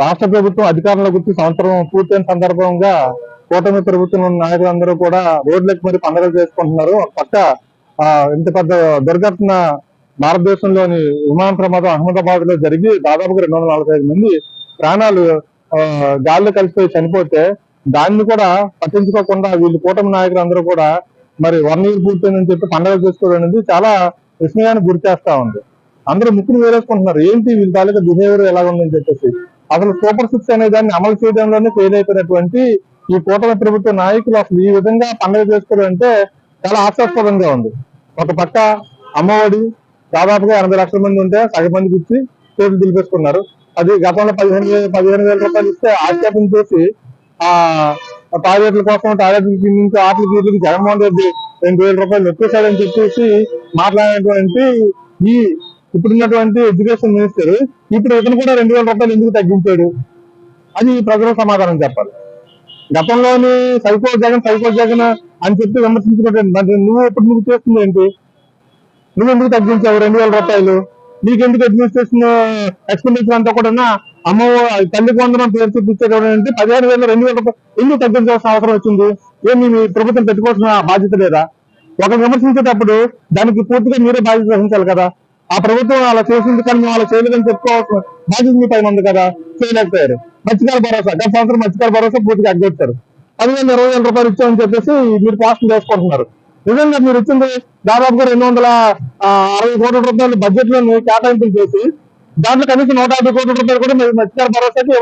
రాష్ట్ర ప్రభుత్వం అధికారంలోకి వచ్చి సంవత్సరం పూర్తయిన సందర్భంగా కూటమి ప్రభుత్వం నాయకులందరూ కూడా రోడ్లకు మరి పండుగలు చేసుకుంటున్నారు. ఒక పక్క ఇంత పెద్ద దుర్ఘటన భారతదేశంలోని విమాన ప్రమాదం అహ్మదాబాద్ లో జరిగి దాదాపుగా 245 మంది ప్రాణాలు గాల్లో కలిసిపోయి చనిపోతే దాన్ని కూడా పట్టించుకోకుండా వీళ్ళు కూటమి నాయకులందరూ కూడా మరి 1 year పూర్తయిందని చెప్పి పండుగలు చేసుకోవడం అనేది చాలా విస్మయానికి గురి చేస్తా ఉంది. అందరూ ముక్కును వేరేసుకుంటున్నారు. ఏంటి వీళ్ళ తాలూకా బిహేవియర్ ఎలా ఉందని చెప్పేసి. అసలు సూపర్ 6 అనే దాన్ని అమలు చేయడంలోనే ఫెయిల్ అయిపోయినటువంటి ఈ కూటమి ప్రభుత్వ నాయకులు అసలు ఈ విధంగా పండుగ చేసుకోవడం అంటే చాలా హాస్యాస్పదంగా ఉంది. ఒక పక్క అమ్మఒడి దాదాపుగా 80 లక్షల మంది ఉంటే సగం మందికి ఇచ్చి చేతులు దులిపేసుకున్నారు. అది గతంలో 15,000 రూపాయలు ఇస్తే ఆక్షేపం చేసి ఆ టాయిలెట్ల కోసం టాయిలెట్ల నుంచి ఆటలకి వీటికి జగన్మోహన్ రెడ్డి 2,000 రూపాయలు ఎక్కువసాడని చెప్పేసి మాట్లాడినటువంటి ఈ ఇప్పుడున్నటువంటి ఎడ్యుకేషన్ మినిస్టర్ ఇప్పుడు ఇతను కూడా 2,000 రూపాయలు ఎందుకు తగ్గించాడు అది ప్రజలకు సమాధానం చెప్పాలి. గతంలోని సైకో జగన్ అని చెప్పి విమర్శించినటువంటి మరి నువ్వు ఇప్పుడు నువ్వు చేస్తుంది ఏంటి? నువ్వు ఎందుకు తగ్గించావు 2,000 రూపాయలు? నీకెందుకు అడ్మినిస్ట్రేషన్ ఎక్స్పెండిచర్ అంతా కూడా అమ్మ తల్లికి వందనం పేరు చూపించేటటువంటి 15,000 2,000 రూపాయలు ఎందుకు తగ్గించాల్సిన అవసరం వచ్చింది? ఏమి మీ ప్రభుత్వం పెట్టుకోవాల్సిన బాధ్యత లేదా? ఒక విమర్శించేటప్పుడు దానికి పూర్తిగా మీరే బాధ్యత వహించాలి కదా. ఆ ప్రభుత్వం అలా చేసింది కానీ మేము అలా చేయలేదని చెప్పుకోవాల్సిన బాధ్యత మీ పైన ఉంది కదా. చేయలేకపోయారు. మత్స్యకార భరోసా గత సంవత్సరం మత్స్యకార భరోసా పూర్తిగా అగ్గొచ్చారు. 10,000 రూపాయలు ఇచ్చామని చెప్పేసి మీరు పోస్టులు వేసుకుంటున్నారు. నిజంగా మీరు ఇచ్చింది దాదాపుగా 260 కోట్ల రూపాయలు బడ్జెట్ లో కేటాయింపులు చేసి దాంట్లో కనీసం 150 కోట్ల రూపాయలు కూడా మీరు మత్స్యకార భరోసాకి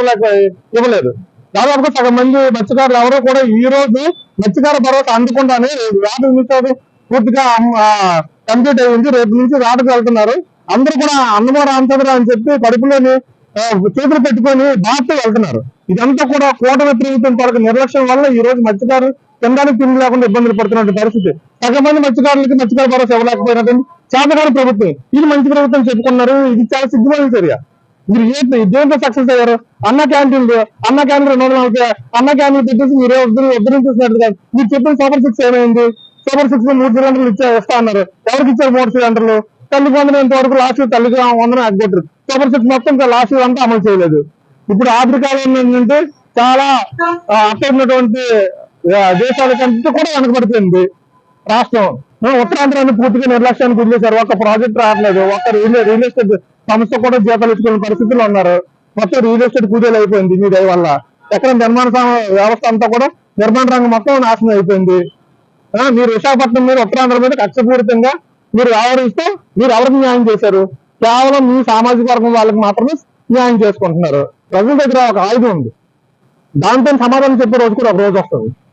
ఇవ్వలేదు. దాదాపుగా సగం మంది మత్స్యకారులు ఎవరో కూడా ఈ రోజు మత్స్యకార భరోసా అందకుండానే వేట నిమిషాలు పూర్తిగా కంప్లీట్ అయ్యింది. రేపు నుంచి వేటకు వెళ్తున్నారు. అందరూ కూడా అన్నమో రామచంద్ర అని చెప్పి కడుపులోని చేతులు పెట్టుకొని బాధతో వెళ్తున్నారు. ఇదంతా కూడా కూటమి ప్రభుత్వం తాలూకు నిర్లక్ష్యం వల్ల ఈ రోజు మత్స్యకారులు తినడానికి తిండి లేకుండా ఇబ్బందులు పడుతున్న పరిస్థితి. సగం మంది మత్స్యకారులకి మత్స్యకార భరోసా ఇవ్వలేకపోయినటువంటి చేతకాని ప్రభుత్వం ఇది మంచి ప్రభుత్వం చెప్పుకున్నారు. ఇది చాలా సిగ్గుమైన చర్య. మీరు దేంతో సక్సెస్ అయ్యారు? అన్న క్యాంటీన్లు 240 అన్న క్యాంటీన్లు పెట్టేసి మీరే ఉద్ధరించేసినట్టు కాదు. మీరు చెప్పిన సూపర్ 6 ఏమైంది? సూపర్ 6 లో 3 సిలిండర్లు ఇస్తా అన్నారు. ఎవరికి ఇచ్చారు 3 సిలిండర్లు? తల్లికి వందనం ఇంతవరకు లాస్ట్ తల్లికి వందనం అగ్గొట్టారు. సూపర్ 6 మొత్తం లాస్ట్ అంతా అమలు చేయలేదు. ఇప్పుడు ఆఫ్రికాలో ఏంటంటే చాలా అక్కడున్నటువంటి దేశాల కంటే కూడా వెనకబడిపోయింది రాష్ట్రం. ఉత్తరాంధ్రాన్ని పూర్తిగా నిర్లక్ష్యానికి వదిలేశారు. ఒక్క ప్రాజెక్ట్ రావట్లేదు. ఒక్క రియల్ ఎస్టేట్ సంస్థ కూడా జీతాలు ఇచ్చుకునే పరిస్థితుల్లో ఉన్నారు. మొత్తం రియల్ ఎస్టేట్ కూలీలు అయిపోయింది మీ దయ వల్ల. ఎక్కడ నిర్మాణ వ్యవస్థ అంతా కూడా నిర్మాణ రంగం మొత్తం నాశనం అయిపోయింది. మీరు విశాఖపట్నం మీద ఉత్తరాంధ్ర మీద కక్షపూరితంగా మీరు వ్యవహరిస్తూ మీరు ఎవరికి న్యాయం చేశారు? కేవలం మీ సామాజిక వర్గం వాళ్ళకి మాత్రమే న్యాయం చేసుకుంటున్నారు. ప్రజల దగ్గర ఒక ఆయుధం ఉంది. దాంతో సమాధానం చెప్పే రోజు కూడా ఒక రోజు వస్తుంది.